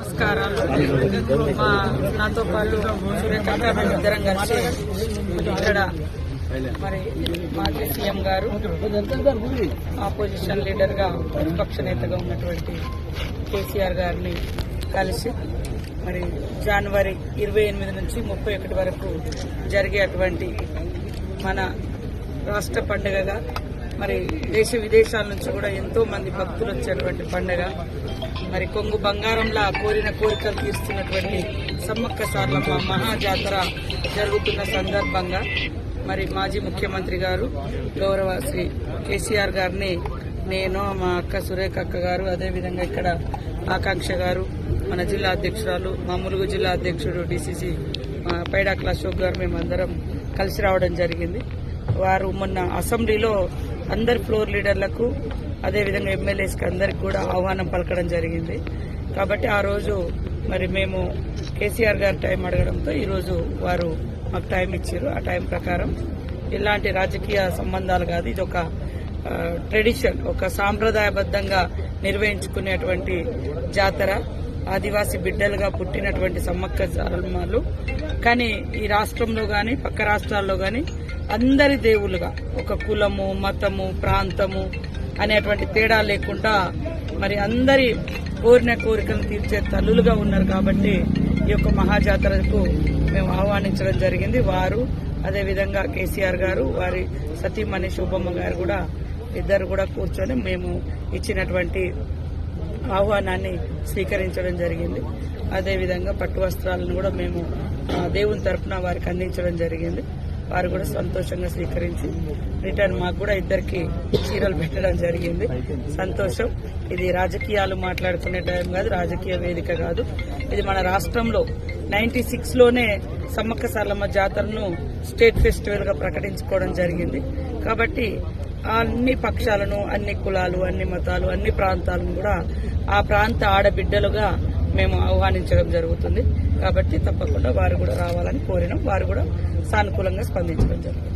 నమస్కారాలు. నాతో పాటు సురేఖ మేము ఇద్దరం కలిసి ఇక్కడ మరి మాజీ సీఎం గారు, ఆపోజిషన్ లీడర్ గా ప్రతిపక్ష నేతగా ఉన్నటువంటి కేసీఆర్ గారిని కలిసి మరి జనవరి 28 నుంచి 31 వరకు జరిగేటువంటి మన రాష్ట్ర పండుగగా మరి దేశ విదేశాల నుంచి కూడా ఎంతో మంది భక్తులు వచ్చేటువంటి పండుగ, మరి కొంగు బంగారంలా కోరిన కోరికలు తీరుస్తున్నటువంటి సమ్మక్క సారలమ్మ మహాజాతర జరుగుతున్న సందర్భంగా మరి మాజీ ముఖ్యమంత్రి గారు గౌరవ శ్రీ కేసీఆర్ గారిని నేను, మా అక్క సురేఖ అక్క గారు, అదేవిధంగా ఇక్కడ ఆకాంక్ష గారు, మన జిల్లా అధ్యక్షురాలు, మా ములుగు జిల్లా అధ్యక్షుడు డిసిసి పైడాకుల అశోక్ గారు మేమందరం కలిసి రావడం జరిగింది. వారు మొన్న అసెంబ్లీలో అందరి ఫ్లోర్ లీడర్లకు అదేవిధంగా ఎమ్మెల్యేస్కి అందరికి కూడా ఆహ్వానం పలకడం జరిగింది. కాబట్టి ఆ రోజు మరి మేము కేసీఆర్ గారు టైం అడగడంతో ఈరోజు వారు మాకు టైం ఇచ్చారు. ఆ టైం ప్రకారం ఇలాంటి రాజకీయ సంబంధాలు కాదు, ఇది ఒక ట్రెడిషన్, ఒక సాంప్రదాయబద్ధంగా నిర్వహించుకునేటువంటి జాతర. ఆదివాసీ బిడ్డలుగా పుట్టినటువంటి సమ్మక్క సారలమ్మలు కానీ ఈ రాష్ట్రంలో గాని పక్క రాష్ట్రాల్లో గాని అందరి దేవులుగా ఒక కులము, మతము, ప్రాంతము అనేటువంటి తేడా లేకుండా మరి అందరి కోరిన కోరికలను తీర్చే తల్లులుగా ఉన్నారు. కాబట్టి ఈ యొక్క మహాజాతరకు మేము ఆహ్వానించడం జరిగింది. వారు అదేవిధంగా కేసీఆర్ గారు, వారి సతీమణి శోభమ్మ గారు కూడా ఇద్దరు కూడా కూర్చొని మేము ఇచ్చినటువంటి ఆహ్వానాన్ని స్వీకరించడం జరిగింది. అదేవిధంగా పట్టు వస్త్రాలను కూడా మేము దేవుని తరఫున వారికి అందించడం జరిగింది. వారు కూడా సంతోషంగా స్వీకరించి రిటర్న్ మాకు కూడా ఇద్దరికి చీరలు పెట్టడం జరిగింది. సంతోషం. ఇది రాజకీయాలు మాట్లాడుకునే టైం కాదు, రాజకీయ వేదిక కాదు. ఇది మన రాష్ట్రంలో 96లోనే సమ్మక్క సారలమ్మ జాతరను స్టేట్ ఫెస్టివల్ గా ప్రకటించుకోవడం జరిగింది. కాబట్టి అన్ని పక్షాలను, అన్ని కులాలు, అన్ని మతాలు, అన్ని ప్రాంతాలను కూడా ఆ ప్రాంత ఆడబిడ్డలుగా మేము ఆహ్వానించడం జరుగుతుంది. కాబట్టి తప్పకుండా వారు కూడా రావాలని కోరినాం. వారు కూడా సానుకూలంగా స్పందించడం జరుగుతుంది.